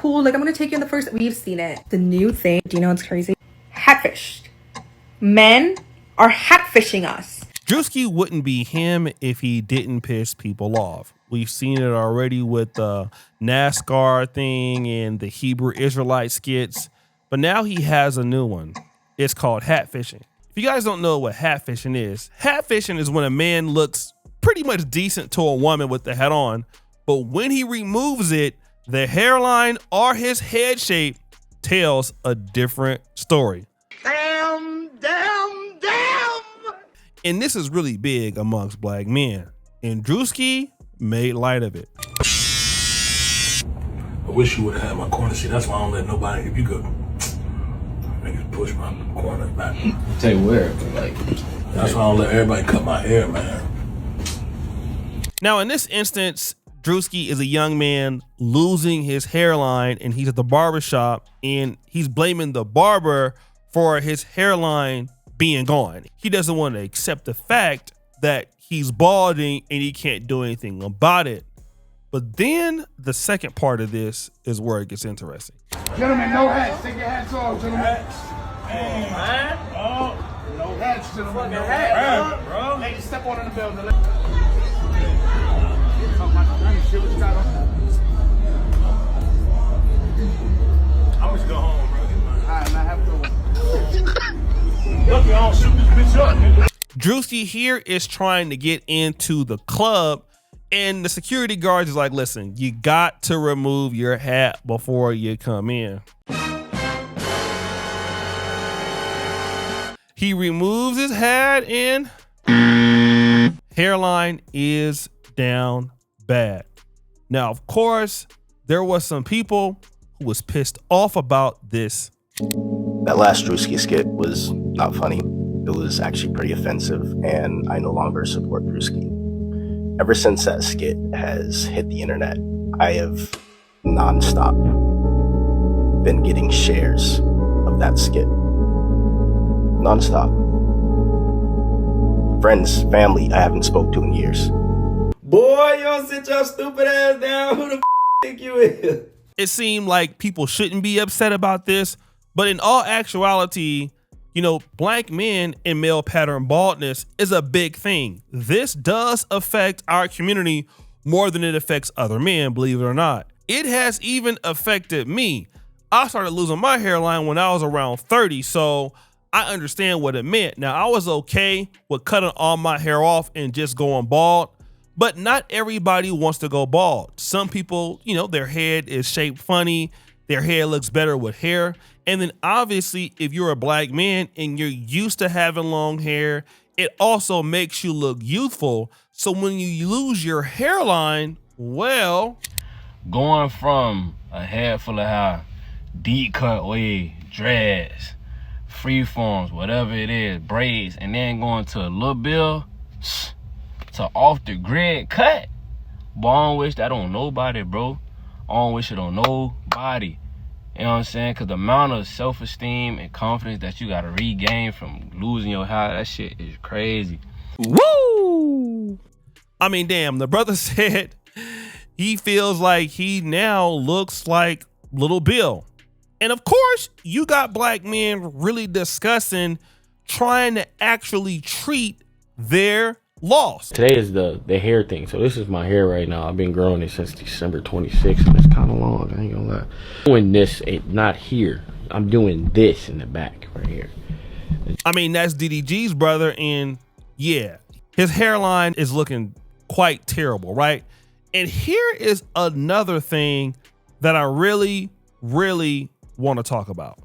pool. Like, I'm gonna take you in the first. We've seen it. The new thing. Do you know what's crazy? Hatfished. Men are hatfishing us. Druski wouldn't be him if he didn't piss people off. We've seen it already with the NASCAR thing and the Hebrew Israelite skits, but now he has a new one. It's called hatfishing. If you guys don't know what hatfishing is when a man looks pretty much decent to a woman with the hat on, but when he removes it, the hairline or his head shape tells a different story. Damn. And this is really big amongst black men, and Druski made light of it. I wish you would have had my corner seat. That's why I don't let nobody, if you could, niggas push my corner back. I'll tell you where, like. That's why I don't let everybody cut my hair, man. Now, in this instance, Druski is a young man losing his hairline, and he's at the barbershop, and he's blaming the barber for his hairline being gone. He doesn't want to accept the fact that he's balding and he can't do anything about it. But then the second part of this is where it gets interesting. Gentlemen, no hats. Take your hats off, gentlemen. Hey, man. Oh, no hats, gentlemen. No hats, bro. Ladies, step on in the building. I'm just go home, bro. All right, man, have a good one. Look, y'all shoot this bitch up, nigga. Druski here is trying to get into the club, and the security guard is like, listen, you got to remove your hat before you come in. He removes his hat and hairline is down bad. Now, of course, there was some people who was pissed off about this. That last Druski skit was not funny. It was actually pretty offensive, and I no longer support Druski. Ever since that skit has hit the internet, I have nonstop been getting shares of that skit. Nonstop. Friends, family I haven't spoke to in years. Boy, you don't sit your stupid ass down. Who the think you is? It seemed like people shouldn't be upset about this, but in all actuality, you know, black men and male pattern baldness is a big thing. This does affect our community more than it affects other men, believe it or not. It has even affected me. I started losing my hairline when I was around 30, so I understand what it meant. Now, I was okay with cutting all my hair off and just going bald, but not everybody wants to go bald. Some people, you know, their head is shaped funny, their hair looks better with hair. And then obviously, if you're a black man and you're used to having long hair, it also makes you look youthful. So when you lose your hairline, well, Going from a head full of hair, deep cut wave, dreads, freeforms, whatever it is, braids, and then going to a little bill to off the grid cut. Boy, I don't wish that on nobody, bro. I don't wish it on nobody. You know what I'm saying? Because the amount of self-esteem and confidence that you got to regain from losing your hair, that shit is crazy. woo! I mean, damn, the brother said he feels like he now looks like Little Bill. And of course, you got black men really discussing trying to actually treat their loss. Today is the hair thing. So this is my hair right now. I've been growing it since December 26th, and it's kind of long. I ain't gonna lie. I'm doing this, not here. I'm doing this in the back right here. I mean, that's DDG's brother, and yeah, his hairline is looking quite terrible, right? And here is another thing that I really want to talk about.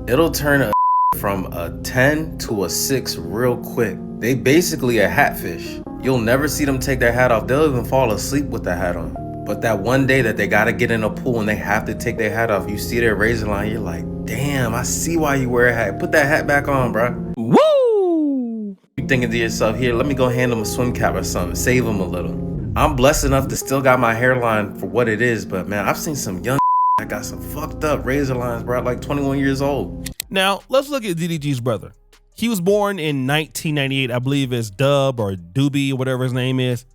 It'll turn a from a 10 to a 6 real quick. They basically a hatfish. You'll never see them take their hat off. They'll even fall asleep with the hat on. But that one day that they gotta get in a pool and they have to take their hat off, you see their razor line, you're like, damn, I see why you wear a hat. Put that hat back on, bro. Woo! You thinking to yourself, here, let me go hand them a swim cap or something, save them a little. I'm blessed enough to still got my hairline for what it is, but man, I've seen some young that got some fucked up razor lines, bro, like 21 years old. Now, let's look at DDG's brother. He was born in 1998, I believe it's Dub or Doobie or whatever his name is.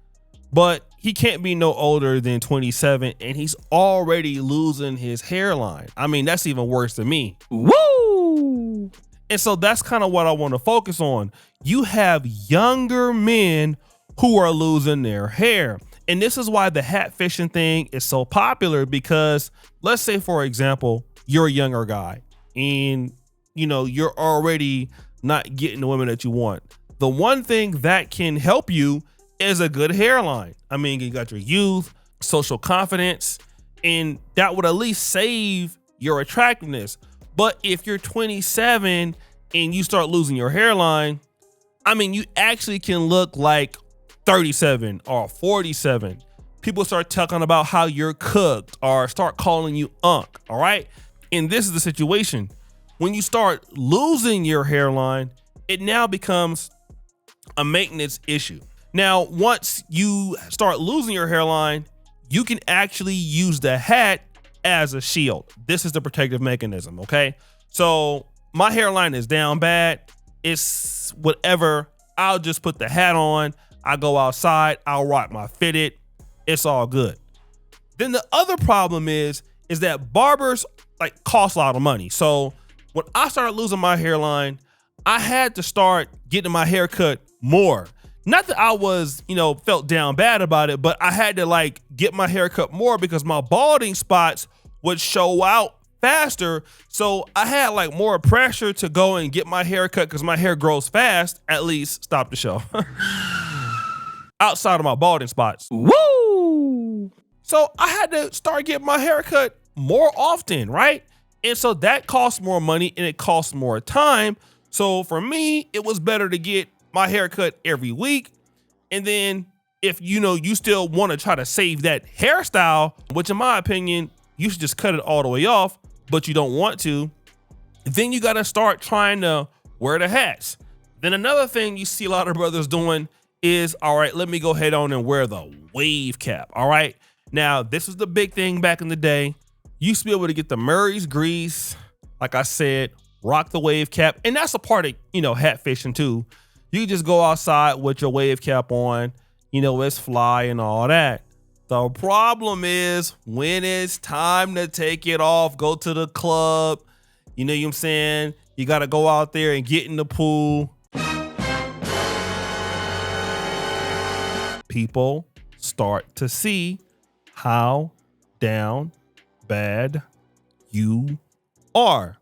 But he can't be no older than 27 and he's already losing his hairline. I mean, that's even worse than me. Woo! And so that's kind of what I want to focus on. You have younger men who are losing their hair. And this is why the hat fishing thing is so popular, because let's say, for example, you're a younger guy and you're already not getting the women that you want. The one thing that can help you is a good hairline. I mean, you got your youth, social confidence, and that would at least save your attractiveness. But if you're 27 and you start losing your hairline, I mean, you actually can look like 37 or 47. People start talking about how you're cooked or start calling you unk, all right? And this is the situation. When you start losing your hairline, it now becomes a maintenance issue. Now, once you start losing your hairline, you can actually use the hat as a shield. This is the protective mechanism, okay? So my hairline is down bad. It's whatever. I'll just put the hat on. I go outside. I'll rock my fitted. It's all good. Then the other problem is that barbers cost a lot of money. So when I started losing my hairline, I had to start getting my hair cut more. Not that I was, felt down bad about it, but I had to get my hair cut more because my balding spots would show out faster. So I had more pressure to go and get my hair cut because my hair grows fast. At least stop the show. Outside of my balding spots. Woo! So I had to start getting my hair cut more often, right? And so that costs more money and it costs more time. So for me, it was better to get my haircut every week. And then if you still want to try to save that hairstyle, which in my opinion, you should just cut it all the way off, but you don't want to, then you got to start trying to wear the hats. Then another thing you see a lot of brothers doing is, all right, let me go ahead on and wear the wave cap. All right. Now, this was the big thing back in the day. You used to be able to get the Murray's grease, like I said, rock the wave cap. And that's a part of, hat fishing too. You just go outside with your wave cap on, it's fly and all that. The problem is when it's time to take it off, go to the club, you know what I'm saying? You got to go out there and get in the pool. People start to see how down bad you are.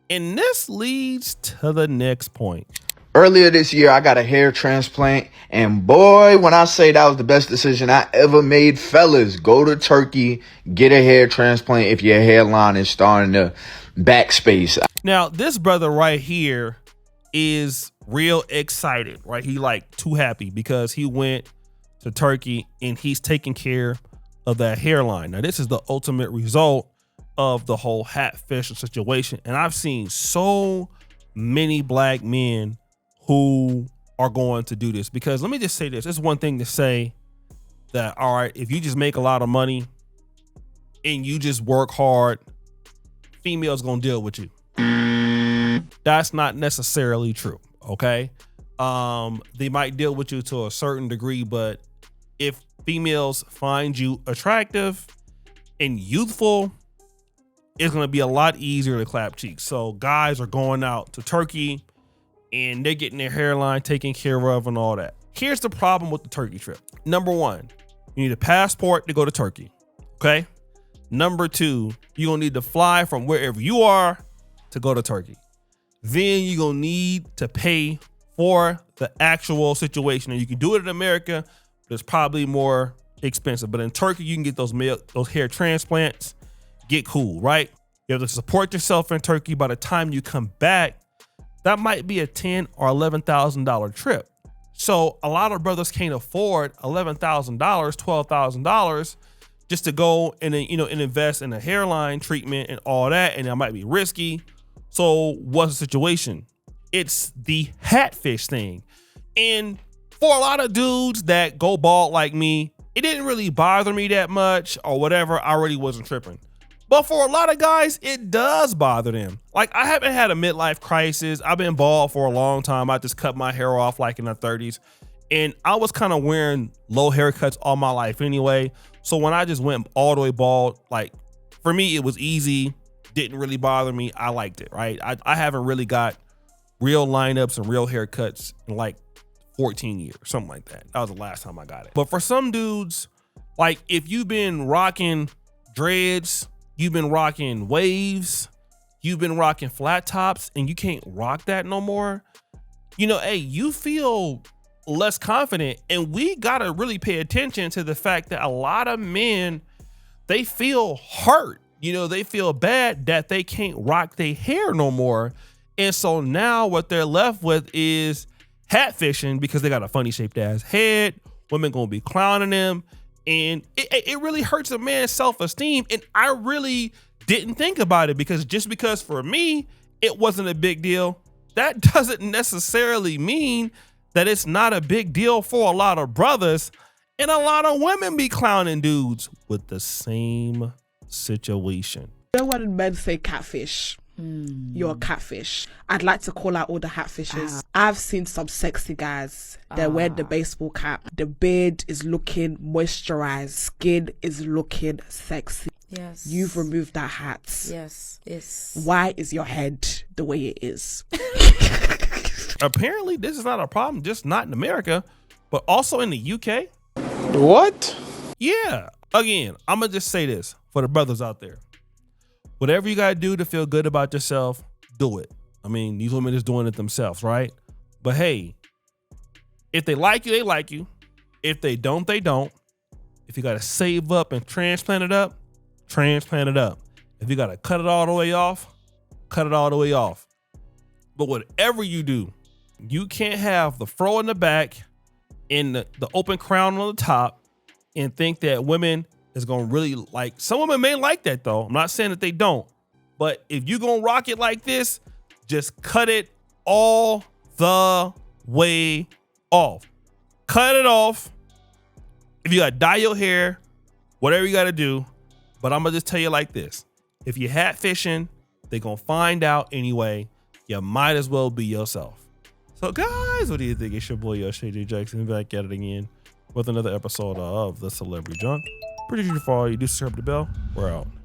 And this leads to the next point. Earlier this year, I got a hair transplant, and boy, when I say that was the best decision I ever made, fellas, go to Turkey, get a hair transplant if your hairline is starting to backspace. Now, this brother right here is real excited, right? He too happy because he went to Turkey and he's taking care of that hairline. Now, this is the ultimate result of the whole hat fishing situation. And I've seen so many black men who are going to do this, because let me just say this. It's one thing to say that, all right, if you just make a lot of money and you just work hard, females gonna deal with you. That's not necessarily true, okay? They might deal with you to a certain degree, but if females find you attractive and youthful, it's gonna be a lot easier to clap cheeks. So guys are going out to Turkey and they're getting their hairline taken care of and all that. Here's the problem with the Turkey trip. Number one, you need a passport to go to Turkey, okay? Number two, you're gonna need to fly from wherever you are to go to Turkey. Then you're gonna need to pay for the actual situation. And you can do it in America, but it's probably more expensive. But in Turkey, you can get those hair transplants, get cool, right? You have to support yourself in Turkey. By the time you come back, that might be a $10,000 or $11,000 trip. So a lot of brothers can't afford $11,000, $12,000 just to go and and invest in a hairline treatment and all that, and that might be risky. So what's the situation? It's the hatfish thing. And for a lot of dudes that go bald like me, it didn't really bother me that much or whatever. I really wasn't tripping. But for a lot of guys, it does bother them. Like, I haven't had a midlife crisis. I've been bald for a long time. I just cut my hair off like in the 30s. And I was kind of wearing low haircuts all my life anyway. So when I just went all the way bald, like for me, it was easy. Didn't really bother me. I liked it, right? I haven't really got real lineups and real haircuts in like 14 years, something like that. That was the last time I got it. But for some dudes, like if you've been rocking dreads, you've been rocking waves, you've been rocking flat tops, and you can't rock that no more, you know, hey, you feel less confident. And we gotta really pay attention to the fact that a lot of men, they feel hurt. You know, they feel bad that they can't rock their hair no more. And so now what they're left with is hatfishing because they got a funny shaped ass head. Women gonna be clowning them. And it really hurts a man's self-esteem. And I really didn't think about it just because for me, it wasn't a big deal. That doesn't necessarily mean that it's not a big deal for a lot of brothers. And a lot of women be clowning dudes with the same situation. You know when men say catfish? You're a catfish. I'd like to call out all the hatfishers. I've seen some sexy guys. They're wearing the baseball cap. The beard is looking moisturized. Skin is looking sexy. Yes. You've removed that hat. Yes. Yes. Why is your head the way it is? Apparently, this is not a problem, just not in America, but also in the UK. What? Yeah. Again, I'm going to just say this for the brothers out there. Whatever you got to do to feel good about yourself, do it. I mean, these women is doing it themselves, right? But hey, if they like you, they like you. If they don't, they don't. If you got to save up and transplant it up, transplant it up. If you got to cut it all the way off, cut it all the way off. But whatever you do, you can't have the fro in the back and the open crown on the top and think that women is going to really like. Some women may like that though. I'm not saying that they don't. But if you going to rock it like this, just cut it all the way off. Cut it off. If you got to dye your hair, whatever you got to do. But I'm going to just tell you like this. If you're hatfishing, they're going to find out anyway. You might as well be yourself. So guys, what do you think? It's your boy Oshay Duke Jackson back at it again with another episode of The Celebrity Junk. Pretty sure for all you do, subscribe to the bell. We're out.